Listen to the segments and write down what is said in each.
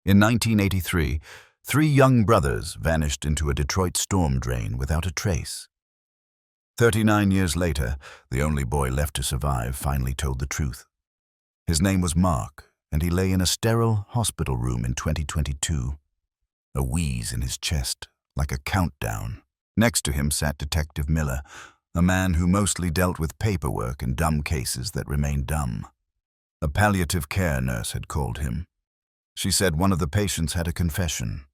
In 1983, three young brothers vanished into a Detroit storm drain without a trace. 39 years later, the only boy left to survive finally told the truth. His name was Mark, and he lay in a sterile hospital room in 2022. A wheeze in his chest, like a countdown. Next to him sat Detective Miller, a man who mostly dealt with paperwork and dumb cases that remained dumb. A palliative care nurse had called him. She said one of the patients had a confession.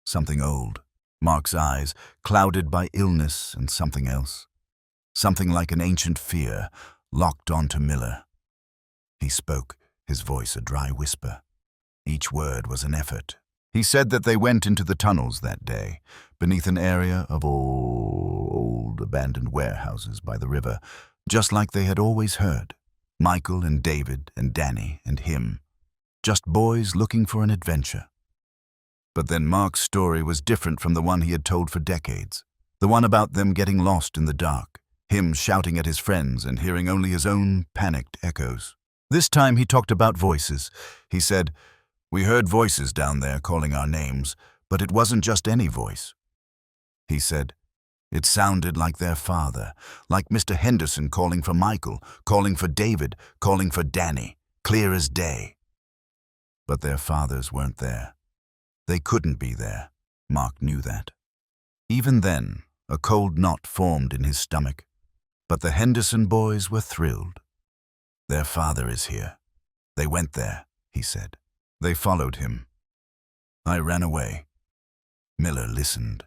Something old. Mark's eyes, clouded by illness and something else. Something like an ancient fear, locked onto Miller. He spoke, his voice a dry whisper. Each word was an effort. He said that they went into the tunnels that day, beneath an area of old abandoned warehouses by the river, just like they had always heard. Michael and David and Danny and him. Just boys looking for an adventure. But then Mark's story was different from the one he had told for decades. The one about them getting lost in the dark, him shouting at his friends and hearing only his own panicked echoes. This time he talked about voices. He said, "We heard voices down there calling our names, but it wasn't just any voice." He said, "It sounded like their father, like Mr. Henderson calling for Michael, calling for David, calling for Danny, clear as day." But their fathers weren't there. They couldn't be there. Mark knew that. Even then, a cold knot formed in his stomach. But the Henderson boys were thrilled. "Their father is here. They went there," he said. They followed him. I ran away. Miller listened.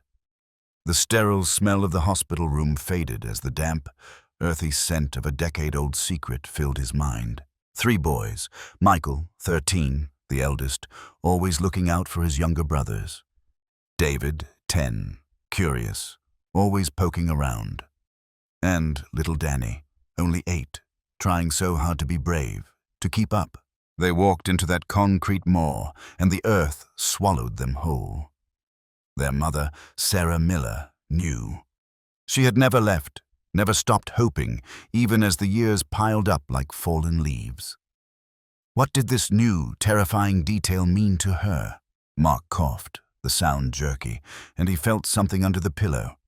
The sterile smell of the hospital room faded as the damp, earthy scent of a decade-old secret filled his mind. Three boys, Michael, 13, the eldest, always looking out for his younger brothers. David, 10, curious, always poking around. And little Danny, only 8, trying so hard to be brave, to keep up. They walked into that concrete maw, and the earth swallowed them whole. Their mother, Sarah Miller, knew. She had never left, never stopped hoping, even as the years piled up like fallen leaves. What did this new, terrifying detail mean to her? Mark coughed, the sound jerky, and he felt something under the pillow.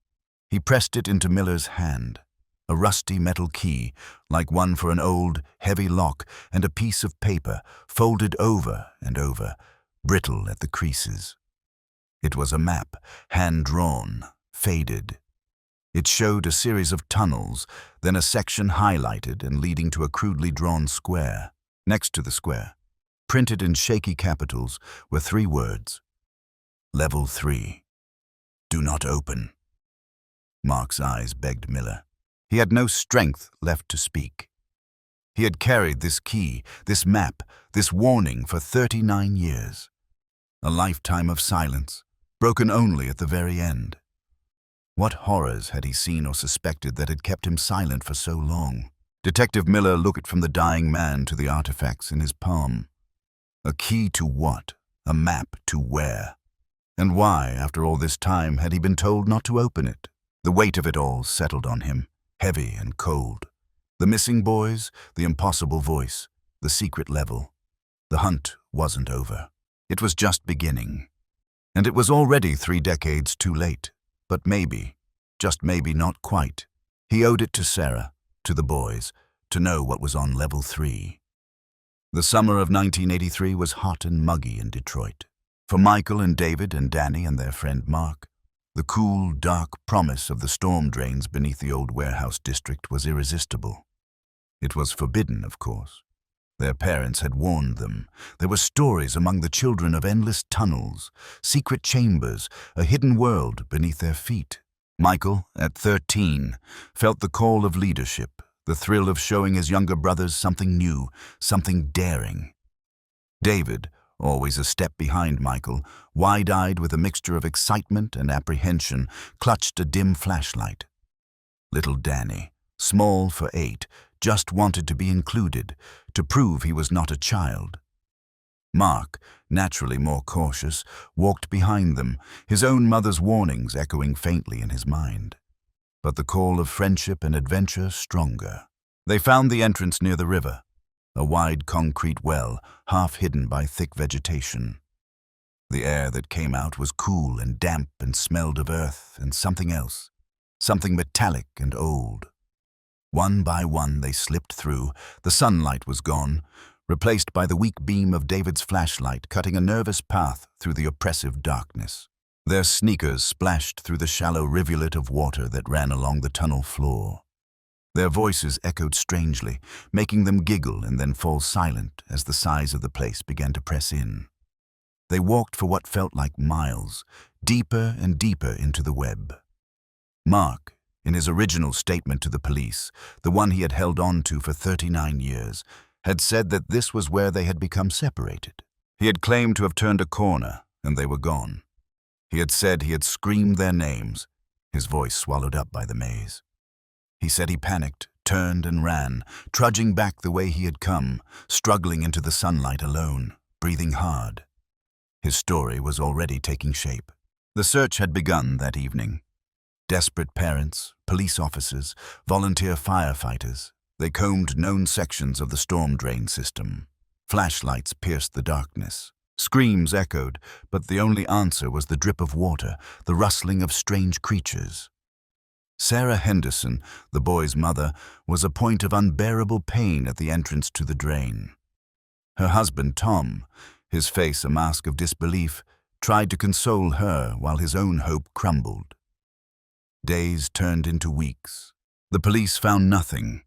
He pressed it into Miller's hand. A rusty metal key, like one for an old, heavy lock, and a piece of paper, folded over and over, brittle at the creases. It was a map, hand-drawn, faded. It showed a series of tunnels, then a section highlighted and leading to a crudely drawn square. Next to the square, printed in shaky capitals, were 3 words. Level 3. Do not open. Mark's eyes begged Miller. He had no strength left to speak. He had carried this key, this map, this warning for 39 years. A lifetime of silence, broken only at the very end. What horrors had he seen or suspected that had kept him silent for so long? Detective Miller looked from the dying man to the artifacts in his palm. A key to what? A map to where? And why, after all this time, had he been told not to open it? The weight of it all settled on him, heavy and cold. The missing boys, the impossible voice, the secret level. The hunt wasn't over. It was just beginning. And it was already 3 decades too late. But maybe, just maybe not quite. He owed it to Sarah, to the boys, to know what was on level 3. The summer of 1983 was hot and muggy in Detroit. For Michael and David and Danny and their friend Mark, the cool, dark promise of the storm drains beneath the old warehouse district was irresistible. It was forbidden, of course. Their parents had warned them. There were stories among the children of endless tunnels, secret chambers, a hidden world beneath their feet. Michael, at 13, felt the call of leadership, the thrill of showing his younger brothers something new, something daring. David, always a step behind Michael, wide-eyed with a mixture of excitement and apprehension, clutched a dim flashlight. Little Danny, small for 8, just wanted to be included, to prove he was not a child. Mark, naturally more cautious, walked behind them, his own mother's warnings echoing faintly in his mind. But the call of friendship and adventure stronger. They found the entrance near the river, a wide concrete well, half hidden by thick vegetation. The air that came out was cool and damp and smelled of earth and something else, something metallic and old. One by one they slipped through. The sunlight was gone, replaced by the weak beam of David's flashlight cutting a nervous path through the oppressive darkness. Their sneakers splashed through the shallow rivulet of water that ran along the tunnel floor. Their voices echoed strangely, making them giggle and then fall silent as the size of the place began to press in. They walked for what felt like miles, deeper and deeper into the web. Mark, in his original statement to the police, the one he had held on to for 39 years, had said that this was where they had become separated. He had claimed to have turned a corner, and they were gone. He had said he had screamed their names, his voice swallowed up by the maze. He said he panicked, turned and ran, trudging back the way he had come, struggling into the sunlight alone, breathing hard. His story was already taking shape. The search had begun that evening. Desperate parents, police officers, volunteer firefighters, they combed known sections of the storm drain system. Flashlights pierced the darkness. Screams echoed, but the only answer was the drip of water, the rustling of strange creatures. Sarah Henderson, the boy's mother, was a point of unbearable pain at the entrance to the drain. Her husband, Tom, his face a mask of disbelief, tried to console her while his own hope crumbled. Days turned into weeks. The police found nothing.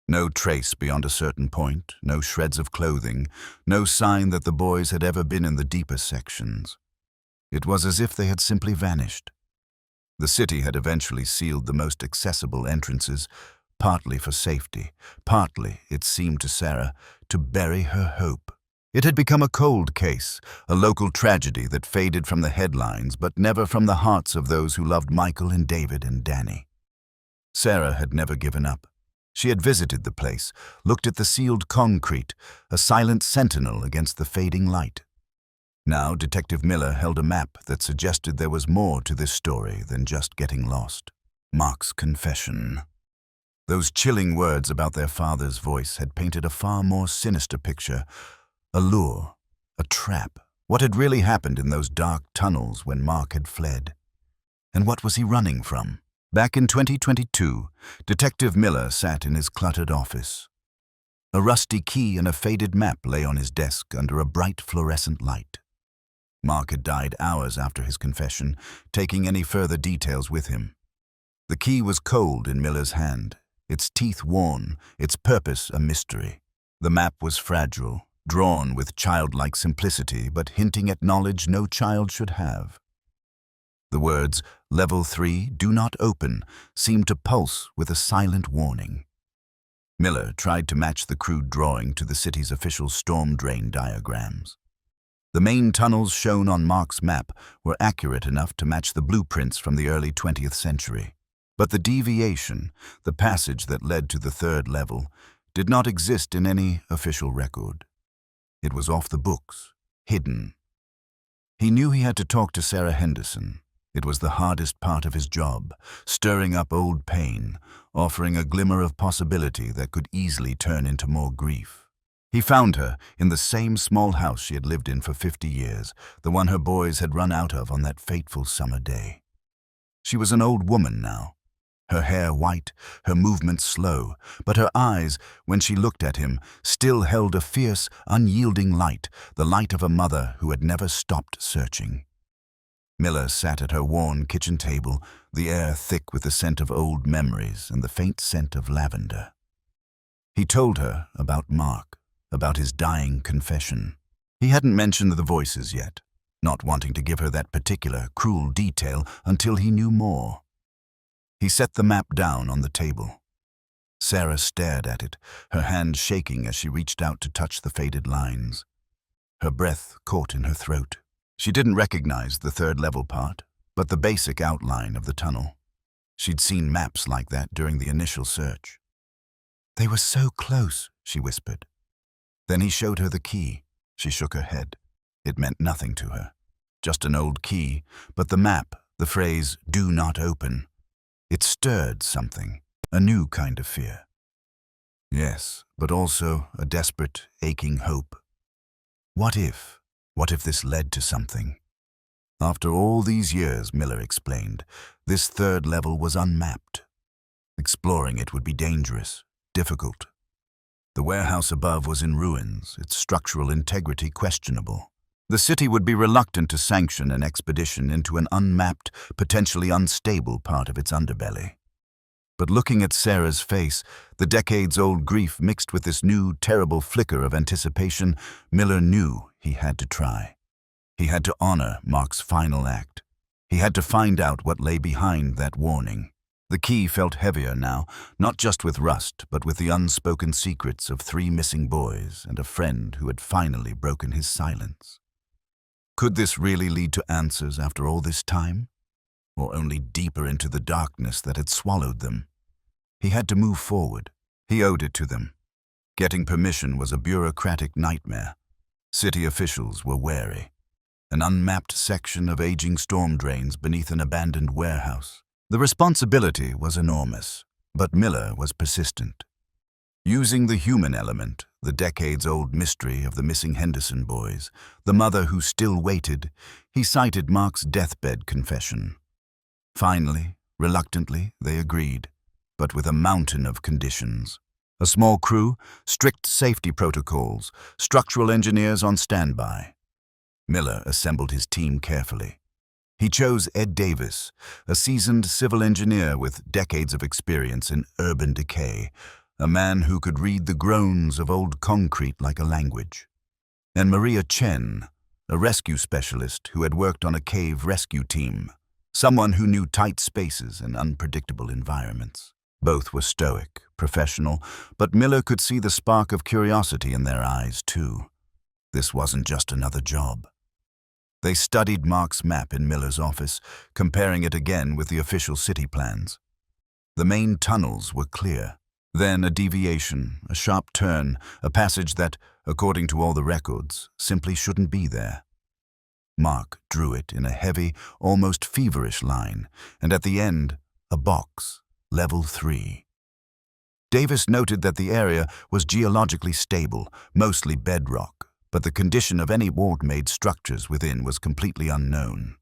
No trace beyond a certain point, no shreds of clothing, no sign that the boys had ever been in the deeper sections. It was as if they had simply vanished. The city had eventually sealed the most accessible entrances, partly for safety, partly, it seemed to Sarah, to bury her hope. It had become a cold case, a local tragedy that faded from the headlines but never from the hearts of those who loved Michael and David and Danny. Sarah had never given up. She had visited the place, looked at the sealed concrete, a silent sentinel against the fading light. Now Detective Miller held a map that suggested there was more to this story than just getting lost. Mark's confession. Those chilling words about their father's voice had painted a far more sinister picture. A lure, a trap. What had really happened in those dark tunnels when Mark had fled? And what was he running from? Back in 2022, Detective Miller sat in his cluttered office. A rusty key and a faded map lay on his desk under a bright fluorescent light. Mark had died hours after his confession, taking any further details with him. The key was cold in Miller's hand, its teeth worn, its purpose a mystery. The map was fragile, drawn with childlike simplicity, but hinting at knowledge no child should have. The words, Level 3, do not open, seemed to pulse with a silent warning. Miller tried to match the crude drawing to the city's official storm drain diagrams. The main tunnels shown on Mark's map were accurate enough to match the blueprints from the early 20th century. But the deviation, the passage that led to the third level, did not exist in any official record. It was off the books, hidden. He knew he had to talk to Sarah Henderson. It was the hardest part of his job, stirring up old pain, offering a glimmer of possibility that could easily turn into more grief. He found her in the same small house she had lived in for 50 years, the one her boys had run out of on that fateful summer day. She was an old woman now, her hair white, her movements slow, but her eyes, when she looked at him, still held a fierce, unyielding light, the light of a mother who had never stopped searching. Miller sat at her worn kitchen table, the air thick with the scent of old memories and the faint scent of lavender. He told her about Mark, about his dying confession. He hadn't mentioned the voices yet, not wanting to give her that particular, cruel detail until he knew more. He set the map down on the table. Sarah stared at it, her hand shaking as she reached out to touch the faded lines. Her breath caught in her throat. She didn't recognize the third level part, but the basic outline of the tunnel. She'd seen maps like that during the initial search. "They were so close," she whispered. Then he showed her the key. She shook her head. It meant nothing to her. Just an old key, but the map, the phrase, "do not open," it stirred something, a new kind of fear. Yes, but also a desperate, aching hope. What if? What if this led to something? After all these years, Miller explained, this third level was unmapped. Exploring it would be dangerous, difficult. The warehouse above was in ruins, its structural integrity questionable. The city would be reluctant to sanction an expedition into an unmapped, potentially unstable part of its underbelly. But looking at Sarah's face, the decades-old grief mixed with this new, terrible flicker of anticipation, Miller knew he had to try. He had to honor Mark's final act. He had to find out what lay behind that warning. The key felt heavier now, not just with rust, but with the unspoken secrets of 3 missing boys and a friend who had finally broken his silence. Could this really lead to answers after all this time? Or only deeper into the darkness that had swallowed them? He had to move forward. He owed it to them. Getting permission was a bureaucratic nightmare. City officials were wary. An unmapped section of aging storm drains beneath an abandoned warehouse. The responsibility was enormous, but Miller was persistent. Using the human element, the decades-old mystery of the missing Henderson boys, the mother who still waited, he cited Mark's deathbed confession. Finally, reluctantly, they agreed, but with a mountain of conditions. A small crew, strict safety protocols, structural engineers on standby. Miller assembled his team carefully. He chose Ed Davis, a seasoned civil engineer with decades of experience in urban decay, a man who could read the groans of old concrete like a language. And Maria Chen, a rescue specialist who had worked on a cave rescue team, someone who knew tight spaces and unpredictable environments. Both were stoic, professional, but Miller could see the spark of curiosity in their eyes, too. This wasn't just another job. They studied Mark's map in Miller's office, comparing it again with the official city plans. The main tunnels were clear. Then a deviation, a sharp turn, a passage that, according to all the records, simply shouldn't be there. Mark drew it in a heavy, almost feverish line, and at the end, a box, level 3. Davis noted that the area was geologically stable, mostly bedrock, but the condition of any wall-made structures within was completely unknown.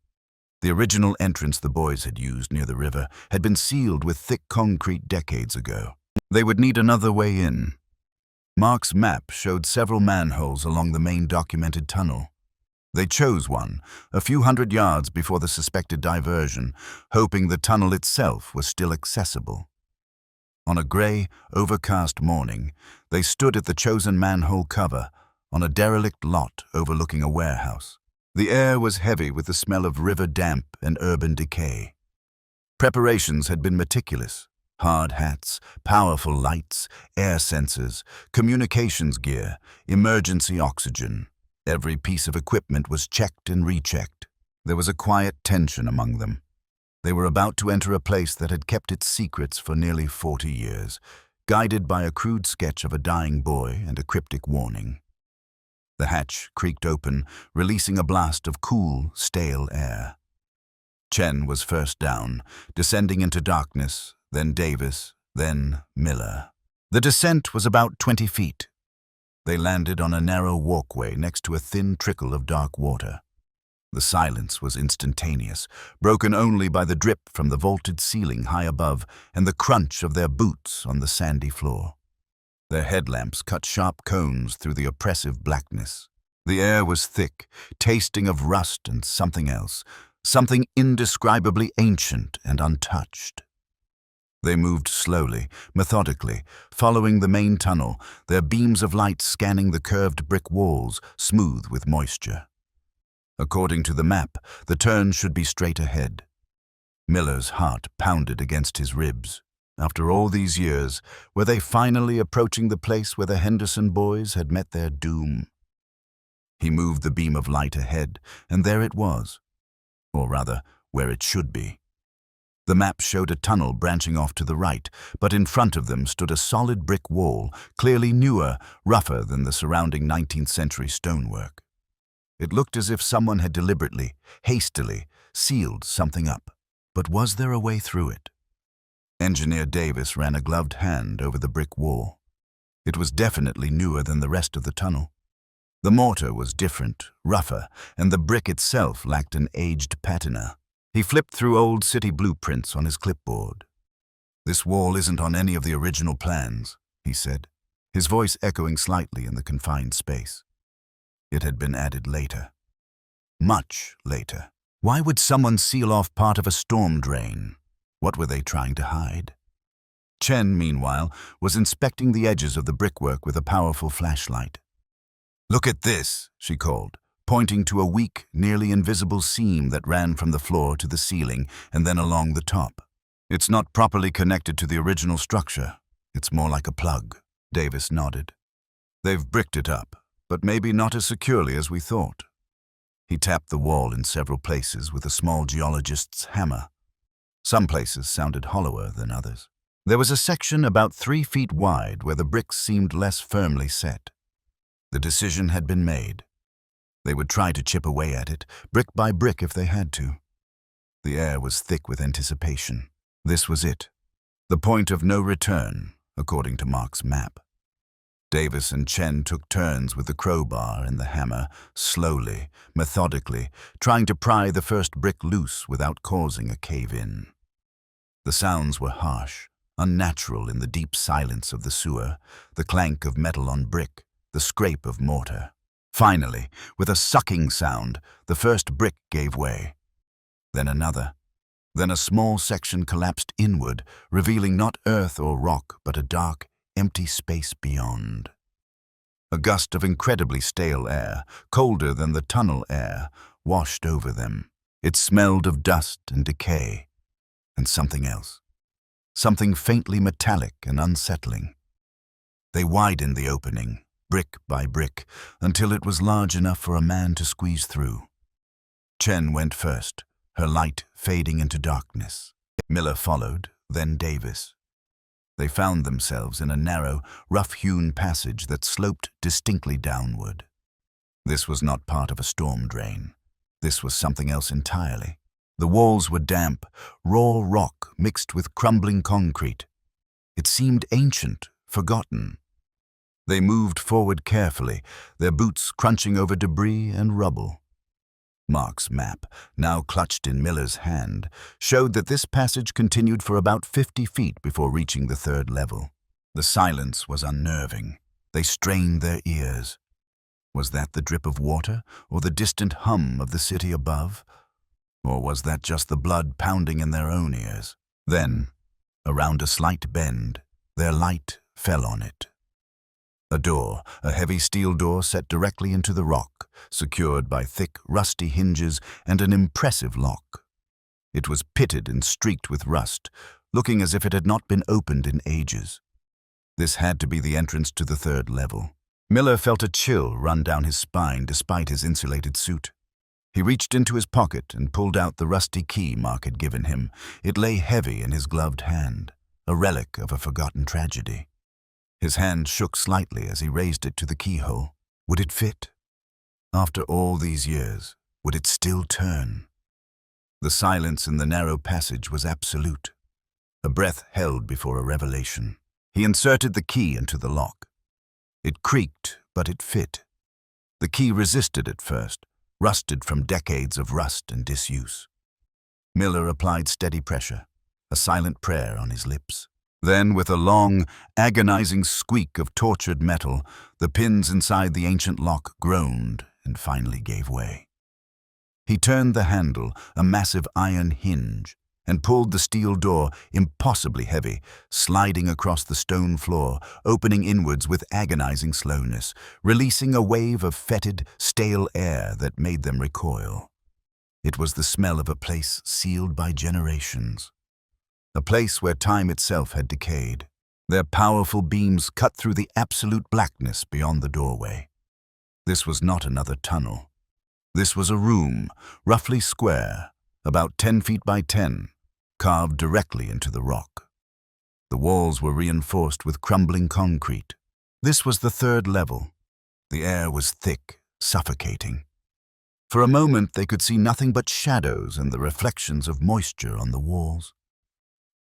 The original entrance the boys had used near the river had been sealed with thick concrete decades ago. They would need another way in. Mark's map showed several manholes along the main documented tunnel. They chose one, a few hundred yards before the suspected diversion, hoping the tunnel itself was still accessible. On a gray, overcast morning, they stood at the chosen manhole cover, on a derelict lot overlooking a warehouse. The air was heavy with the smell of river damp and urban decay. Preparations had been meticulous. Hard hats, powerful lights, air sensors, communications gear, emergency oxygen. Every piece of equipment was checked and rechecked. There was a quiet tension among them. They were about to enter a place that had kept its secrets for nearly 40 years, guided by a crude sketch of a dying boy and a cryptic warning. The hatch creaked open, releasing a blast of cool, stale air. Chen was first down, descending into darkness, then Davis, then Miller. The descent was about 20 feet. They landed on a narrow walkway next to a thin trickle of dark water. The silence was instantaneous, broken only by the drip from the vaulted ceiling high above and the crunch of their boots on the sandy floor. Their headlamps cut sharp cones through the oppressive blackness. The air was thick, tasting of rust and something else, something indescribably ancient and untouched. They moved slowly, methodically, following the main tunnel, their beams of light scanning the curved brick walls, smooth with moisture. According to the map, the turn should be straight ahead. Miller's heart pounded against his ribs. After all these years, were they finally approaching the place where the Henderson boys had met their doom? He moved the beam of light ahead, and there it was. Or rather, where it should be. The map showed a tunnel branching off to the right, but in front of them stood a solid brick wall, clearly newer, rougher than the surrounding 19th century stonework. It looked as if someone had deliberately, hastily, sealed something up. But was there a way through it? Engineer Davis ran a gloved hand over the brick wall. It was definitely newer than the rest of the tunnel. The mortar was different, rougher, and the brick itself lacked an aged patina. He flipped through old city blueprints on his clipboard. "This wall isn't on any of the original plans," he said, his voice echoing slightly in the confined space. It had been added later. Much later. Why would someone seal off part of a storm drain? What were they trying to hide? Chen, meanwhile, was inspecting the edges of the brickwork with a powerful flashlight. "Look at this," she called, pointing to a weak, nearly invisible seam that ran from the floor to the ceiling and then along the top. "It's not properly connected to the original structure. It's more like a plug." Davis nodded. "They've bricked it up, but maybe not as securely as we thought." He tapped the wall in several places with a small geologist's hammer. Some places sounded hollower than others. There was a section about 3 feet wide where the bricks seemed less firmly set. The decision had been made. They would try to chip away at it, brick by brick if they had to. The air was thick with anticipation. This was it. The point of no return, according to Mark's map. Davis and Chen took turns with the crowbar and the hammer, slowly, methodically, trying to pry the first brick loose without causing a cave-in. The sounds were harsh, unnatural in the deep silence of the sewer, the clank of metal on brick, the scrape of mortar. Finally, with a sucking sound, the first brick gave way. Then another. Then a small section collapsed inward, revealing not earth or rock, but a dark, empty space beyond. A gust of incredibly stale air, colder than the tunnel air, washed over them. It smelled of dust and decay, and something else. Something faintly metallic and unsettling. They widened the opening, brick by brick, until it was large enough for a man to squeeze through. Chen went first, her light fading into darkness. Miller followed, then Davis. They found themselves in a narrow, rough-hewn passage that sloped distinctly downward. This was not part of a storm drain. This was something else entirely. The walls were damp, raw rock mixed with crumbling concrete. It seemed ancient, forgotten. They moved forward carefully, their boots crunching over debris and rubble. Mark's map, now clutched in Miller's hand, showed that this passage continued for about 50 feet before reaching the 3rd level. The silence was unnerving. They strained their ears. Was that the drip of water, or the distant hum of the city above? Or was that just the blood pounding in their own ears? Then, around a slight bend, their light fell on it. A door, a heavy steel door set directly into the rock, secured by thick, rusty hinges and an impressive lock. It was pitted and streaked with rust, looking as if it had not been opened in ages. This had to be the entrance to the 3rd level. Miller felt a chill run down his spine despite his insulated suit. He reached into his pocket and pulled out the rusty key Mark had given him. It lay heavy in his gloved hand, a relic of a forgotten tragedy. His hand shook slightly as he raised it to the keyhole. Would it fit? After all these years, would it still turn? The silence in the narrow passage was absolute. A breath held before a revelation. He inserted the key into the lock. It creaked, but it fit. The key resisted at first, rusted from decades of rust and disuse. Miller applied steady pressure, a silent prayer on his lips. Then, with a long, agonizing squeak of tortured metal, the pins inside the ancient lock groaned and finally gave way. He turned the handle, a massive iron hinge, and pulled the steel door, impossibly heavy, sliding across the stone floor, opening inwards with agonizing slowness, releasing a wave of fetid, stale air that made them recoil. It was the smell of a place sealed by generations. A place where time itself had decayed. Their powerful beams cut through the absolute blackness beyond the doorway. This was not another tunnel. This was a room, roughly square, about 10 feet by 10, carved directly into the rock. The walls were reinforced with crumbling concrete. This was the 3rd level. The air was thick, suffocating. For a moment they could see nothing but shadows and the reflections of moisture on the walls.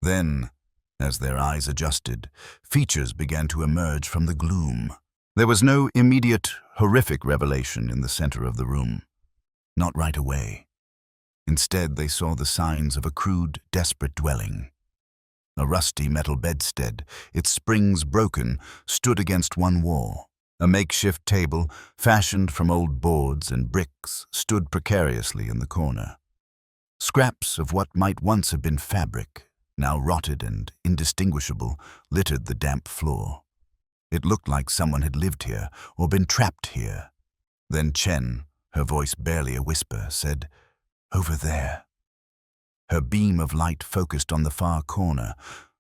Then, as their eyes adjusted, features began to emerge from the gloom. There was no immediate, horrific revelation in the center of the room. Not right away. Instead, they saw the signs of a crude, desperate dwelling. A rusty metal bedstead, its springs broken, stood against one wall. A makeshift table, fashioned from old boards and bricks, stood precariously in the corner. Scraps of what might once have been fabric, now rotted and indistinguishable, littered the damp floor. It looked like someone had lived here or been trapped here. Then Chen, her voice barely a whisper, said, "Over there." Her beam of light focused on the far corner,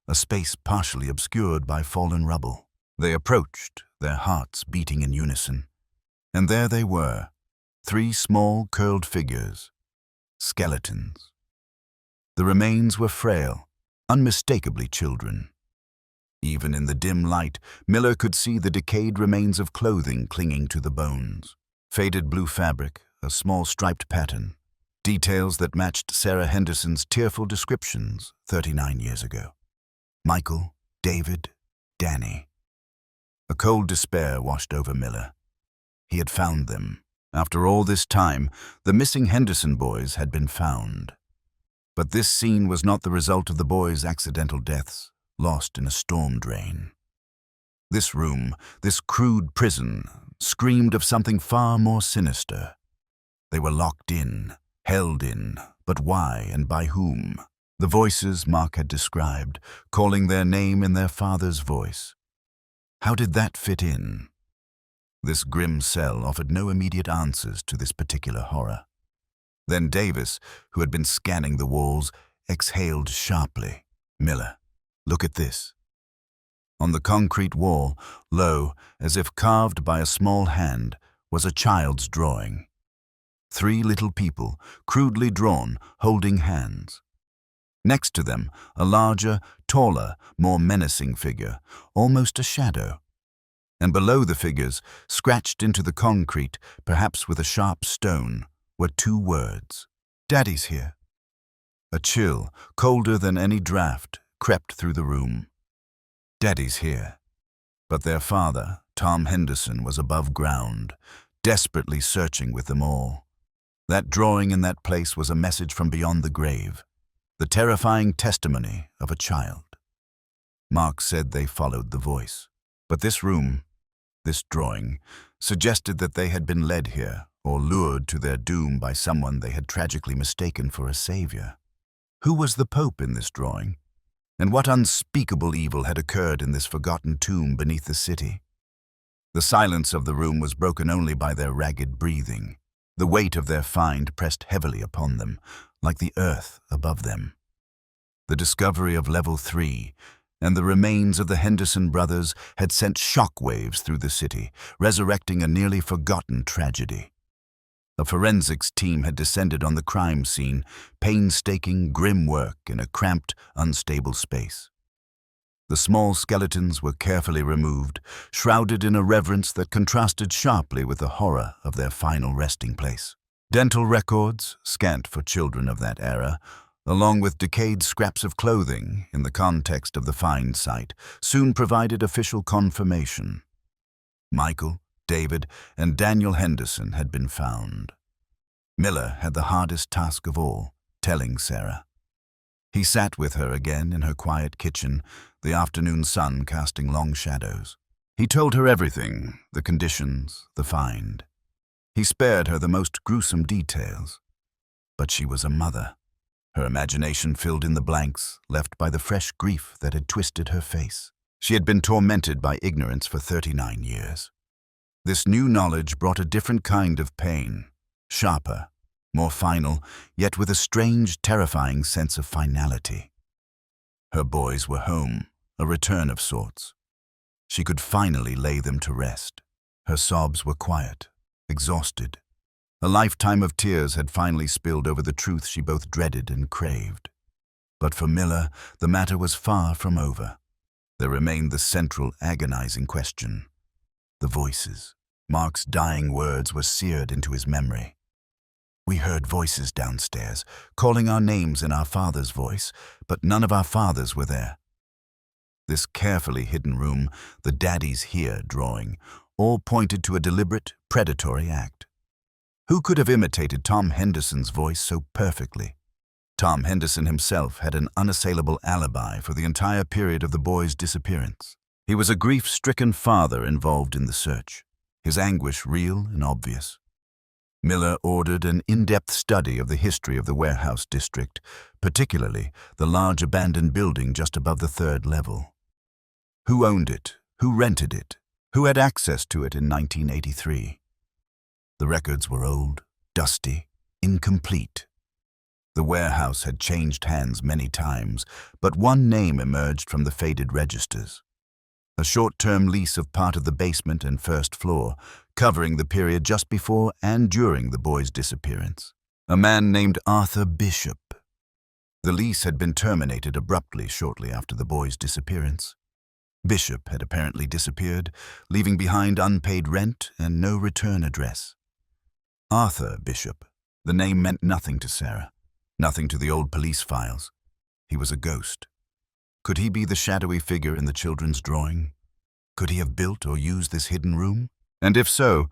a space partially obscured by fallen rubble. They approached, their hearts beating in unison. And there they were, 3 small, curled figures, skeletons. The remains were frail, unmistakably children. Even in the dim light, Miller could see the decayed remains of clothing clinging to the bones. Faded blue fabric, a small striped pattern. Details that matched Sarah Henderson's tearful descriptions 39 years ago. Michael, David, Danny. A cold despair washed over Miller. He had found them. After all this time, the missing Henderson boys had been found. But this scene was not the result of the boys' accidental deaths, lost in a storm drain. This room, this crude prison, screamed of something far more sinister. They were locked in, held in, but why and by whom? The voices Mark had described, calling their name in their father's voice. How did that fit in? This grim cell offered no immediate answers to this particular horror. Then Davis, who had been scanning the walls, exhaled sharply. "Miller, look at this." On the concrete wall, low, as if carved by a small hand, was a child's drawing. 3 little people, crudely drawn, holding hands. Next to them, a larger, taller, more menacing figure, almost a shadow. And below the figures, scratched into the concrete, perhaps with a sharp stone, were 2 words. "Daddy's here." A chill, colder than any draft, crept through the room. Daddy's here. But their father, Tom Henderson, was above ground, desperately searching with them all. That drawing in that place was a message from beyond the grave, the terrifying testimony of a child. Mark said they followed the voice. But this room, this drawing, suggested that they had been led here, or lured to their doom by someone they had tragically mistaken for a savior. Who was the Pope in this drawing? And what unspeakable evil had occurred in this forgotten tomb beneath the city? The silence of the room was broken only by their ragged breathing. The weight of their find pressed heavily upon them, like the earth above them. The discovery of Level 3 and the remains of the Henderson brothers had sent shockwaves through the city, resurrecting a nearly forgotten tragedy. A forensics team had descended on the crime scene, painstaking, grim work in a cramped, unstable space. The small skeletons were carefully removed, shrouded in a reverence that contrasted sharply with the horror of their final resting place. Dental records, scant for children of that era, along with decayed scraps of clothing in the context of the find site, soon provided official confirmation. Michael, David, and Daniel Henderson had been found. Miller had the hardest task of all, telling Sarah. He sat with her again in her quiet kitchen, the afternoon sun casting long shadows. He told her everything, the conditions, the find. He spared her the most gruesome details. But she was a mother. Her imagination filled in the blanks left by the fresh grief that had twisted her face. She had been tormented by ignorance for 39 years. This new knowledge brought a different kind of pain, sharper, more final, yet with a strange, terrifying sense of finality. Her boys were home, a return of sorts. She could finally lay them to rest. Her sobs were quiet, exhausted. A lifetime of tears had finally spilled over the truth she both dreaded and craved. But for Miller, the matter was far from over. There remained the central, agonizing question. The voices. Mark's dying words were seared into his memory. We heard voices downstairs, calling our names in our father's voice, but none of our fathers were there. This carefully hidden room, the Daddy's Here drawing, all pointed to a deliberate, predatory act. Who could have imitated Tom Henderson's voice so perfectly? Tom Henderson himself had an unassailable alibi for the entire period of the boy's disappearance. He was a grief-stricken father involved in the search, his anguish real and obvious. Miller ordered an in-depth study of the history of the warehouse district, particularly the large abandoned building just above the 3rd level. Who owned it? Who rented it? Who had access to it in 1983? The records were old, dusty, incomplete. The warehouse had changed hands many times, but one name emerged from the faded registers. A short-term lease of part of the basement and 1st floor, covering the period just before and during the boy's disappearance. A man named Arthur Bishop. The lease had been terminated abruptly shortly after the boy's disappearance. Bishop had apparently disappeared, leaving behind unpaid rent and no return address. Arthur Bishop. The name meant nothing to Sarah, nothing to the old police files. He was a ghost. Could he be the shadowy figure in the children's drawing? Could he have built or used this hidden room? And if so,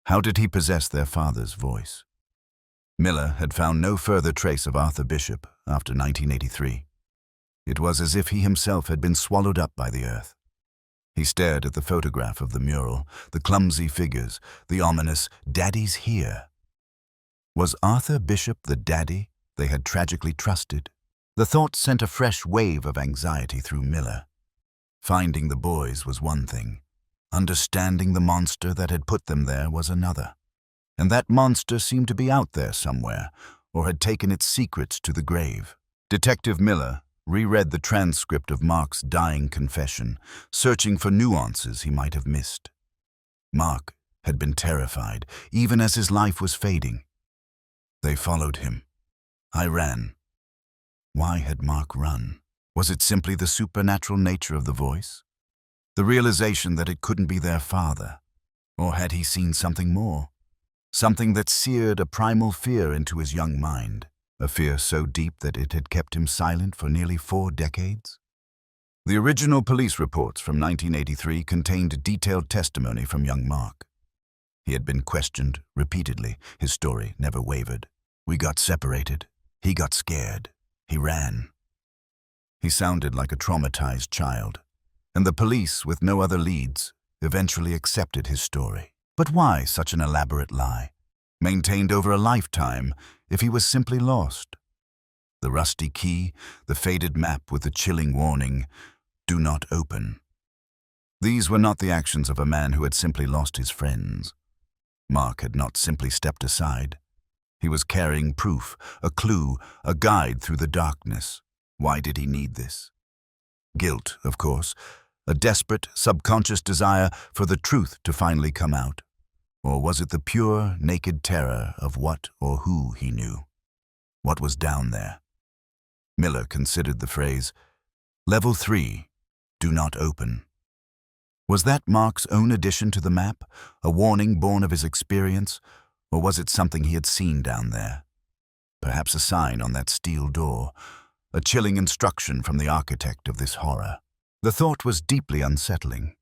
how did he possess their father's voice? Miller had found no further trace of Arthur Bishop after 1983. It was as if he himself had been swallowed up by the earth. He stared at the photograph of the mural, the clumsy figures, the ominous "Daddy's here." Was Arthur Bishop the daddy they had tragically trusted? The thought sent a fresh wave of anxiety through Miller. Finding the boys was one thing. Understanding the monster that had put them there was another. And that monster seemed to be out there somewhere, or had taken its secrets to the grave. Detective Miller reread the transcript of Mark's dying confession, searching for nuances he might have missed. Mark had been terrified, even as his life was fading. They followed him. I ran. Why had Mark run? Was it simply the supernatural nature of the voice? The realization that it couldn't be their father? Or had he seen something more? Something that seared a primal fear into his young mind, a fear so deep that it had kept him silent for nearly 4 decades? The original police reports from 1983 contained detailed testimony from young Mark. He had been questioned repeatedly. His story never wavered. We got separated. He got scared. He ran. He sounded like a traumatized child, and the police, with no other leads, eventually accepted his story. But why such an elaborate lie, maintained over a lifetime, if he was simply lost? The rusty key, the faded map with the chilling warning, "Do not open." These were not the actions of a man who had simply lost his friends. Mark had not simply stepped aside. He was carrying proof, a clue, a guide through the darkness. Why did he need this? Guilt, of course, a desperate, subconscious desire for the truth to finally come out. Or was it the pure, naked terror of what or who he knew? What was down there? Miller considered the phrase, "Level 3, do not open." Was that Mark's own addition to the map, a warning born of his experience? Or was it something he had seen down there? Perhaps a sign on that steel door, a chilling instruction from the architect of this horror. The thought was deeply unsettling.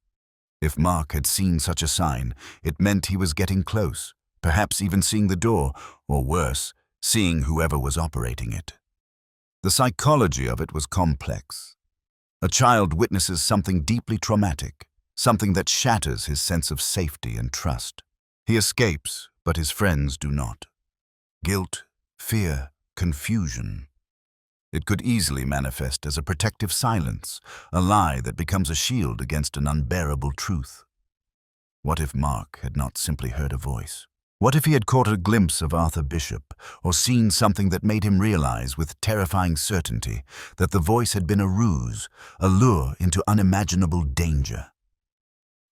If Mark had seen such a sign, it meant he was getting close, perhaps even seeing the door, or worse, seeing whoever was operating it. The psychology of it was complex. A child witnesses something deeply traumatic, something that shatters his sense of safety and trust. He escapes, but his friends do not. Guilt, fear, confusion. It could easily manifest as a protective silence, a lie that becomes a shield against an unbearable truth. What if Mark had not simply heard a voice? What if he had caught a glimpse of Arthur Bishop, or seen something that made him realize with terrifying certainty that the voice had been a ruse, a lure into unimaginable danger?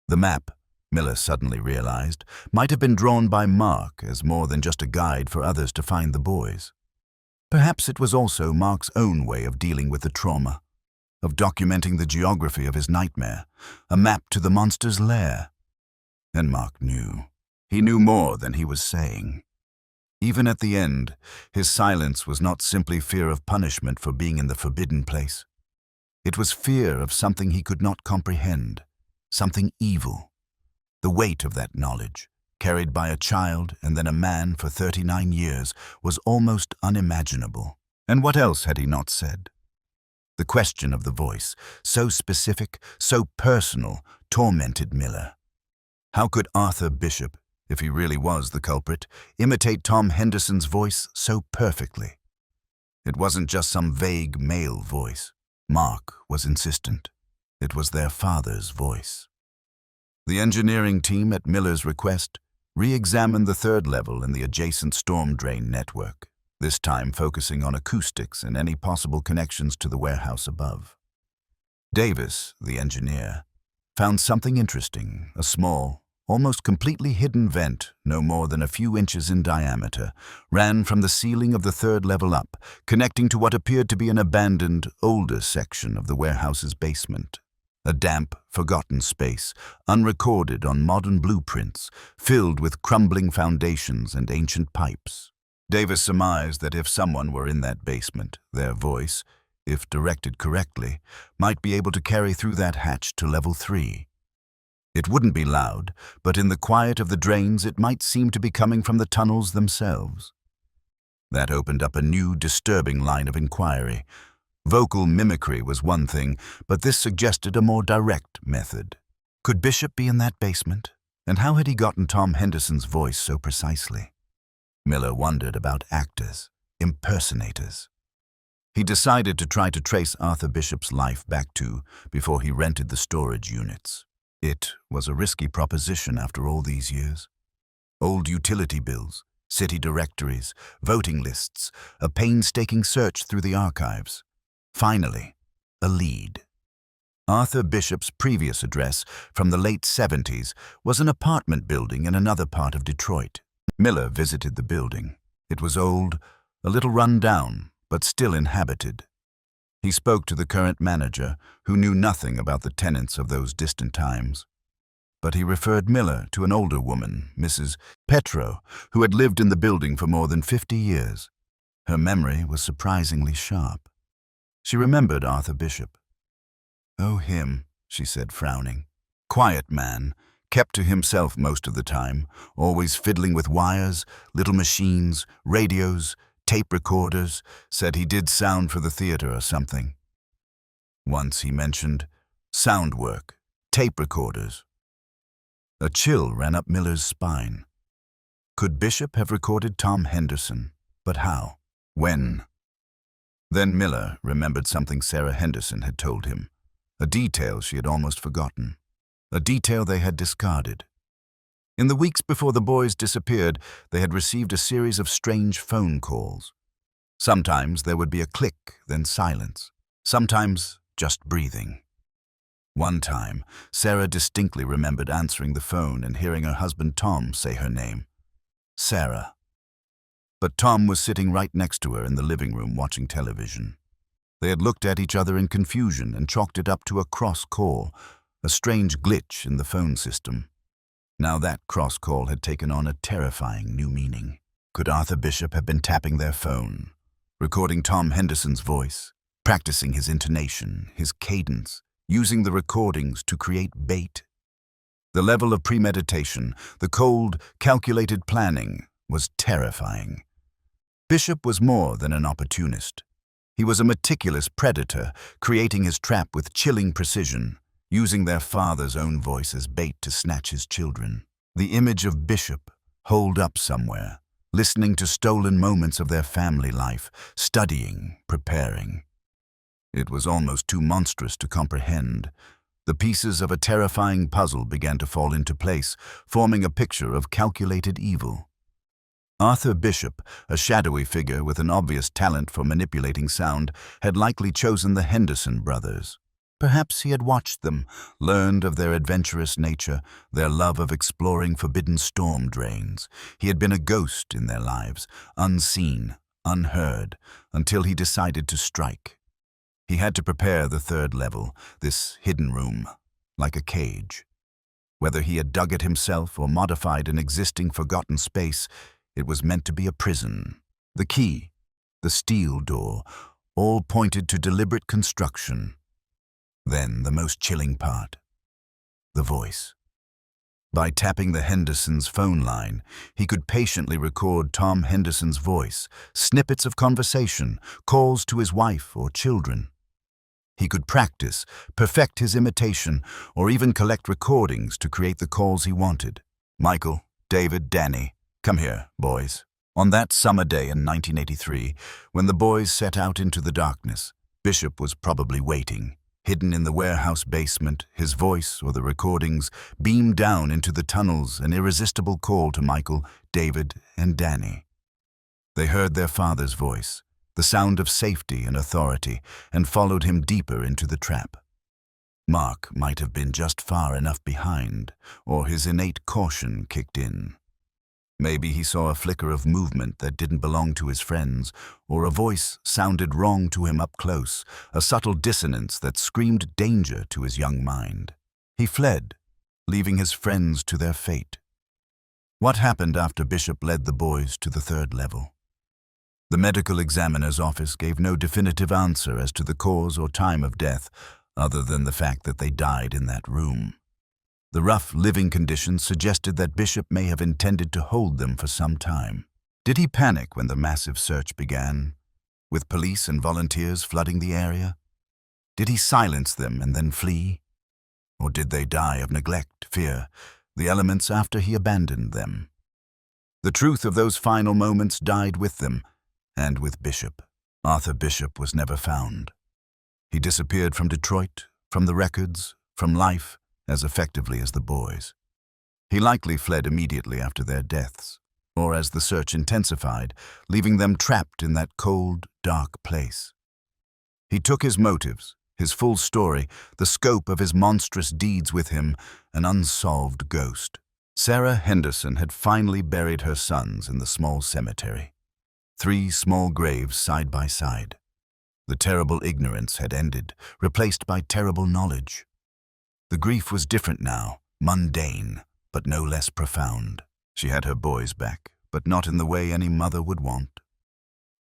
The map, Miller suddenly realized, might have been drawn by Mark as more than just a guide for others to find the boys. Perhaps it was also Mark's own way of dealing with the trauma, of documenting the geography of his nightmare, a map to the monster's lair. And Mark knew. He knew more than he was saying. Even at the end, his silence was not simply fear of punishment for being in the forbidden place. It was fear of something he could not comprehend, something evil. The weight of that knowledge, carried by a child and then a man for 39 years, was almost unimaginable. And what else had he not said? The question of the voice, so specific, so personal, tormented Miller. How could Arthur Bishop, if he really was the culprit, imitate Tom Henderson's voice so perfectly? It wasn't just some vague male voice. Mark was insistent. It was their father's voice. The engineering team, at Miller's request, re-examined the third level in the adjacent storm drain network, this time focusing on acoustics and any possible connections to the warehouse above. Davis, the engineer, found something interesting, a small, almost completely hidden vent, no more than a few inches in diameter, ran from the ceiling of the third level up, connecting to what appeared to be an abandoned, older section of the warehouse's basement. A damp, forgotten space, unrecorded on modern blueprints, filled with crumbling foundations and ancient pipes. Davis surmised that if someone were in that basement, their voice, if directed correctly, might be able to carry through that hatch to level 3. It wouldn't be loud, but in the quiet of the drains it might seem to be coming from the tunnels themselves. That opened up a new, disturbing line of inquiry. Vocal mimicry was one thing, but this suggested a more direct method. Could Bishop be in that basement? And how had he gotten Tom Henderson's voice so precisely? Miller wondered about actors, impersonators. He decided to try to trace Arthur Bishop's life back to before he rented the storage units. It was a risky proposition after all these years. Old utility bills, city directories, voting lists, a painstaking search through the archives. Finally, a lead. Arthur Bishop's previous address from the late 70s was an apartment building in another part of Detroit. Miller visited the building. It was old, a little run down, but still inhabited. He spoke to the current manager, who knew nothing about the tenants of those distant times. But he referred Miller to an older woman, Mrs. Petro, who had lived in the building for more than 50 years. Her memory was surprisingly sharp. She remembered Arthur Bishop. "Oh, him," she said, frowning. "Quiet man, kept to himself most of the time, always fiddling with wires, little machines, radios, tape recorders, said he did sound for the theater or something. Once he mentioned sound work, tape recorders." A chill ran up Miller's spine. Could Bishop have recorded Tom Henderson? But how? When? Then Miller remembered something Sarah Henderson had told him, a detail she had almost forgotten, a detail they had discarded. In the weeks before the boys disappeared, they had received a series of strange phone calls. Sometimes there would be a click, then silence. Sometimes just breathing. One time, Sarah distinctly remembered answering the phone and hearing her husband Tom say her name. Sarah. But Tom was sitting right next to her in the living room watching television. They had looked at each other in confusion and chalked it up to a cross call, a strange glitch in the phone system. Now that cross call had taken on a terrifying new meaning. Could Arthur Bishop have been tapping their phone, recording Tom Henderson's voice, practicing his intonation, his cadence, using the recordings to create bait? The level of premeditation, the cold, calculated planning, was terrifying. Bishop was more than an opportunist. He was a meticulous predator, creating his trap with chilling precision, using their father's own voice as bait to snatch his children. The image of Bishop, holed up somewhere, listening to stolen moments of their family life, studying, preparing. It was almost too monstrous to comprehend. The pieces of a terrifying puzzle began to fall into place, forming a picture of calculated evil. Arthur Bishop, a shadowy figure with an obvious talent for manipulating sound, had likely chosen the Henderson brothers. Perhaps he had watched them, learned of their adventurous nature, their love of exploring forbidden storm drains. He had been a ghost in their lives, unseen, unheard, until he decided to strike. He had to prepare the third level, this hidden room, like a cage. Whether he had dug it himself or modified an existing forgotten space, it was meant to be a prison. The key, the steel door, all pointed to deliberate construction. Then the most chilling part, the voice. By tapping the Henderson's phone line, he could patiently record Tom Henderson's voice, snippets of conversation, calls to his wife or children. He could practice, perfect his imitation, or even collect recordings to create the calls he wanted. Michael, David, Danny, come here, boys. On that summer day in 1983, when the boys set out into the darkness, Bishop was probably waiting. Hidden in the warehouse basement, his voice or the recordings beamed down into the tunnels, an irresistible call to Michael, David, and Danny. They heard their father's voice, the sound of safety and authority, and followed him deeper into the trap. Mark might have been just far enough behind, or his innate caution kicked in. Maybe he saw a flicker of movement that didn't belong to his friends, or a voice sounded wrong to him up close, a subtle dissonance that screamed danger to his young mind. He fled, leaving his friends to their fate. What happened after Bishop led the boys to the third level? The medical examiner's office gave no definitive answer as to the cause or time of death, other than the fact that they died in that room. The rough living conditions suggested that Bishop may have intended to hold them for some time. Did he panic when the massive search began, with police and volunteers flooding the area? Did he silence them and then flee? Or did they die of neglect, fear, the elements after he abandoned them? The truth of those final moments died with them, and with Bishop. Arthur Bishop was never found. He disappeared from Detroit, from the records, from life, as effectively as the boys. He likely fled immediately after their deaths, or as the search intensified, leaving them trapped in that cold, dark place. He took his motives, his full story, the scope of his monstrous deeds with him, an unsolved ghost. Sarah Henderson had finally buried her sons in the small cemetery. 3 small graves side by side. The terrible ignorance had ended, replaced by terrible knowledge. The grief was different now, mundane, but no less profound. She had her boys back, but not in the way any mother would want.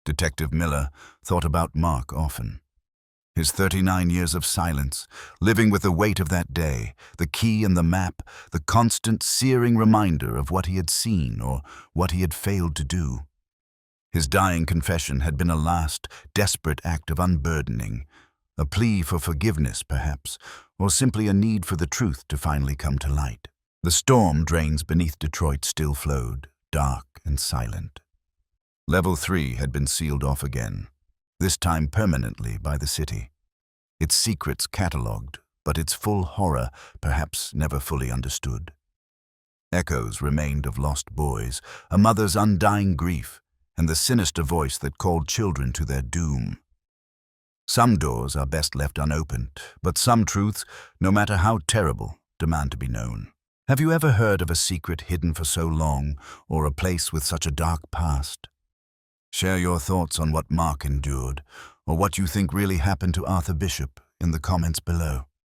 Detective Miller thought about Mark often. His 39 years of silence, living with the weight of that day, the key and the map, the constant searing reminder of what he had seen or what he had failed to do. His dying confession had been a last, desperate act of unburdening, a plea for forgiveness, perhaps, or simply a need for the truth to finally come to light. The storm drains beneath Detroit still flowed, dark and silent. Level 3 had been sealed off again, this time permanently by the city. Its secrets catalogued, but its full horror perhaps never fully understood. Echoes remained of lost boys, a mother's undying grief, and the sinister voice that called children to their doom. Some doors are best left unopened, but some truths, no matter how terrible, demand to be known. Have you ever heard of a secret hidden for so long, or a place with such a dark past? Share your thoughts on what Mark endured, or what you think really happened to Arthur Bishop in the comments below.